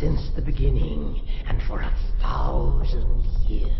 Since the beginning, and for 1,000 years,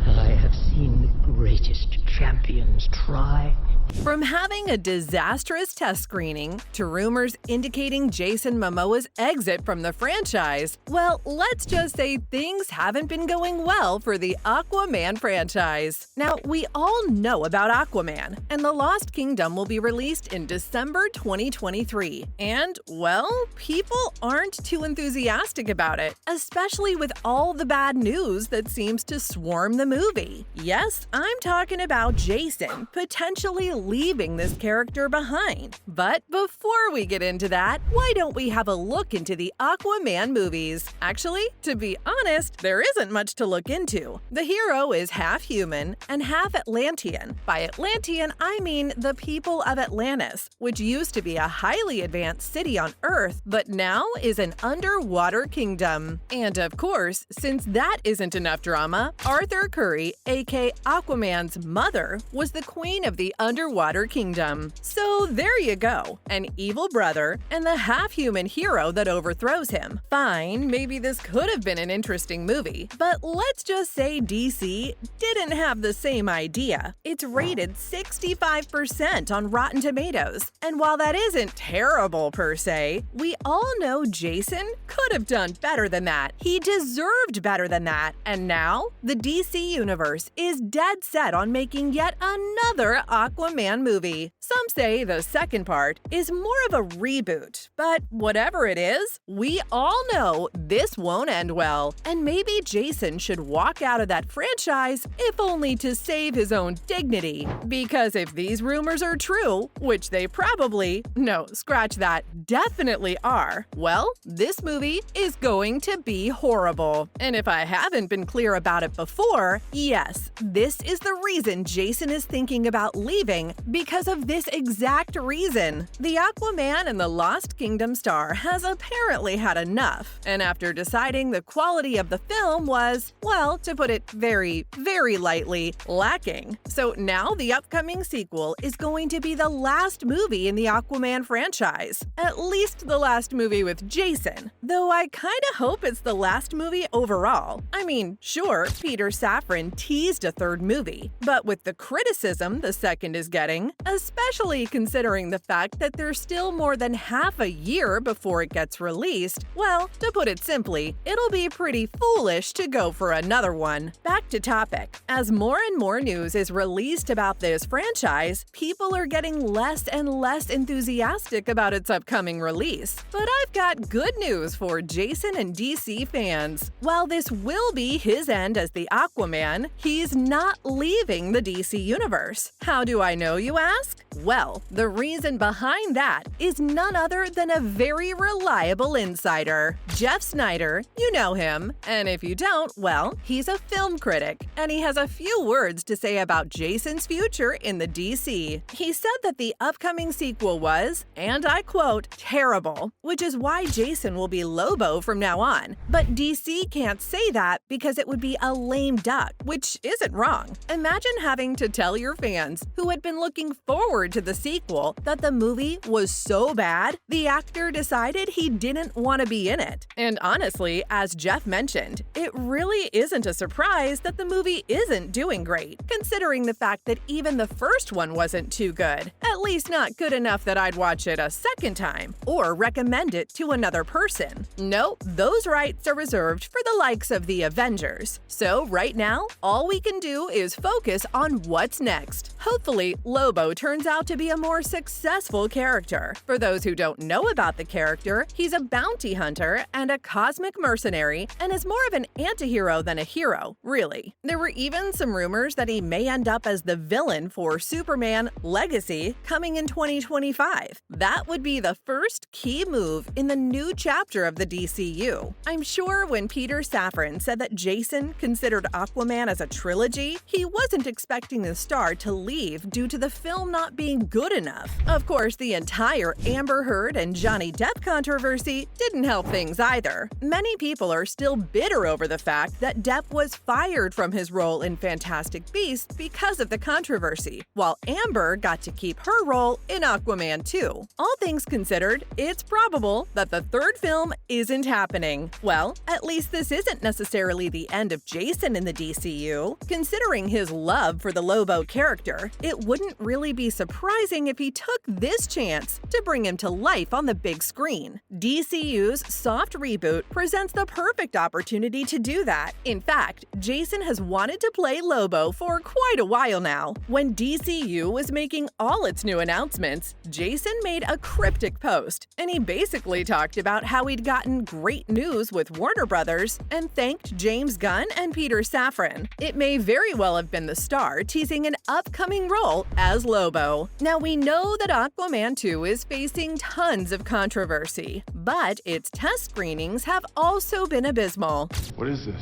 I have seen the greatest champions try. From having a disastrous test screening to rumors indicating Jason Momoa's exit from the franchise, well, let's just say things haven't been going well for the Aquaman franchise. Now, we all know about Aquaman, and The Lost Kingdom will be released in December 2023. And, well, people aren't too enthusiastic about it, especially with all the bad news that seems to swarm the movie. Yes, I'm talking about Jason potentially leaving this character behind. But before we get into that, why don't we have a look into the Aquaman movies? Actually, to be honest, there isn't much to look into. The hero is half human and half Atlantean. By Atlantean, I mean the people of Atlantis, which used to be a highly advanced city on Earth, but now is an underwater kingdom. And of course, since that isn't enough drama, Arthur Curry, aka Aquaman's mother, was the queen of the underwater kingdom. So there you go, an evil brother and the half-human hero that overthrows him. Fine, maybe this could have been an interesting movie, but let's just say DC didn't have the same idea. It's rated 65% on Rotten Tomatoes, and while that isn't terrible per se, we all know Jason could have done better than that. He deserved better than that, and now the DC universe is dead set on making yet another Aquaman movie. Some say the second part is more of a reboot, but whatever it is, we all know this won't end well, and maybe Jason should walk out of that franchise if only to save his own dignity. Because if these rumors are true, which they probably, no, scratch that, definitely are, well, this movie is going to be horrible. And if I haven't been clear about it before, yes, this is the reason Jason is thinking about leaving, because of this exact reason. The Aquaman and the Lost Kingdom star has apparently had enough, and after deciding the quality of the film was, well, to put it very, very lightly, lacking. So now the upcoming sequel is going to be the last movie in the Aquaman franchise. At least the last movie with Jason. Though I kinda hope it's the last movie overall. I mean, sure, Peter Safran teased a third movie, but with the criticism the second is getting, especially considering the fact that there's still more than half a year before it gets released, well, to put it simply, it'll be pretty foolish to go for another one. Back to topic. As more and more news is released about this franchise, people are getting less and less enthusiastic about its upcoming release. But I've got good news for Jason and DC fans. While this will be his end as the Aquaman, he's not leaving the DC universe. How do I know, you ask? Well, the reason behind that is none other than a very reliable insider. Jeff Snyder, you know him, and if you don't, well, he's a film critic, and he has a few words to say about Jason's future in the DC. He said that the upcoming sequel was, and I quote, terrible, which is why Jason will be Lobo from now on. But DC can't say that because it would be a lame duck, which isn't wrong. Imagine having to tell your fans, who had been looking forward to the sequel, that the movie was so bad, the actor decided he didn't want to be in it. And honestly, as Jeff mentioned, it really isn't a surprise that the movie isn't doing great, considering the fact that even the first one wasn't too good. At least not good enough that I'd watch it a second time, or recommend it to another person. Nope, those rights are reserved for the likes of the Avengers. So right now, all we can do is focus on what's next. Hopefully, Lobo turns out to be a more successful character. For those who don't know about the character, he's a bounty hunter and a cosmic mercenary, and is more of an anti-hero than a hero, really. There were even some rumors that he may end up as the villain for Superman Legacy coming in 2025. That would be the first key move in the new chapter of the DCU. I'm sure when Peter Safran said that Jason considered Aquaman as a trilogy, he wasn't expecting the star to leave due to to the film not being good enough. Of course, the entire Amber Heard and Johnny Depp controversy didn't help things either. Many people are still bitter over the fact that Depp was fired from his role in Fantastic Beasts because of the controversy, while Amber got to keep her role in Aquaman 2. All things considered, it's probable that the third film isn't happening. Well, at least this isn't necessarily the end of Jason in the DCU. Considering his love for the Lobo character, it wouldn't really be surprising if he took this chance to bring him to life on the big screen. DCU's soft reboot presents the perfect opportunity to do that. In fact, Jason has wanted to play Lobo for quite a while now. When DCU was making all its new announcements, Jason made a cryptic post, and he basically talked about how he'd gotten great news with Warner Brothers and thanked James Gunn and Peter Safran. It may very well have been the star teasing an upcoming role as Lobo. Now, we know that Aquaman 2 is facing tons of controversy, but its test screenings have also been abysmal. What is this?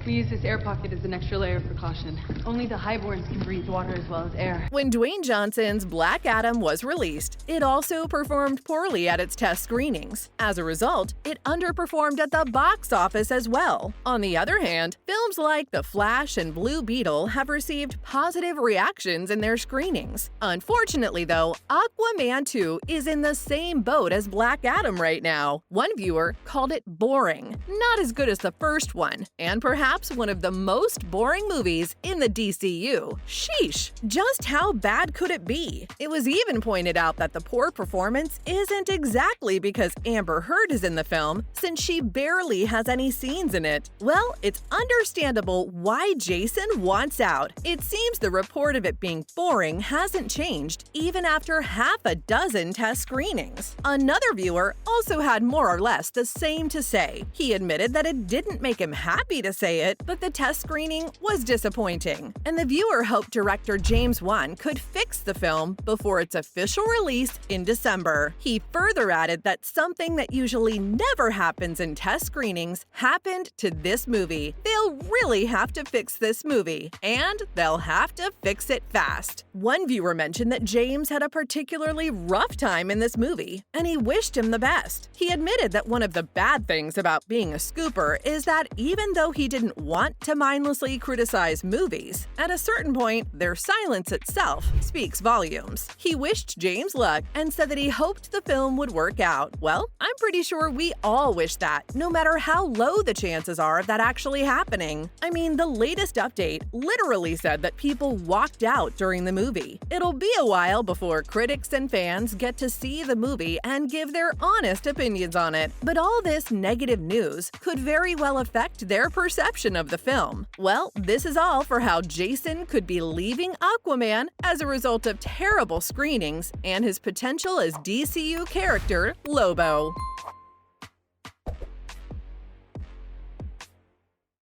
We use this air pocket as an extra layer of precaution. Only the highborns can breathe water as well as air. When Dwayne Johnson's Black Adam was released, it also performed poorly at its test screenings. As a result, it underperformed at the box office as well. On the other hand, films like The Flash and Blue Beetle have received positive reactions in their screenings. Unfortunately, though, Aquaman 2 is in the same boat as Black Adam right now. One viewer called it boring, not as good as the first one, and perhaps one of the most boring movies in the DCU. Sheesh! Just how bad could it be? It was even pointed out that the poor performance isn't exactly because Amber Heard is in the film, since she barely has any scenes in it. Well, it's understandable why Jason wants out. It seems the report of it being boring hasn't changed, even after half a dozen test screenings. Another viewer also had more or less the same to say. He admitted that it didn't make him happy to say it, but the test screening was disappointing, and the viewer hoped director James Wan could fix the film before its official release in December. He further added that something that usually never happens in test screenings happened to this movie. They'll really have to fix this movie, and they'll have to fix it fast. One viewer mentioned that James had a particularly rough time in this movie, and he wished him the best. He admitted that one of the bad things about being a scooper is that even though he didn't want to mindlessly criticize movies, at a certain point, their silence itself speaks volumes. He wished James luck and said that he hoped the film would work out. Well, I'm pretty sure we all wish that, no matter how low the chances are of that actually happening. I mean, the latest update literally said that people walked out during the movie. It'll be a while before critics and fans get to see the movie and give their honest opinions on it, but all this negative news could very well affect their perception of the film. Well, this is all for how Jason could be leaving Aquaman as a result of terrible screenings and his potential as DCU character Lobo.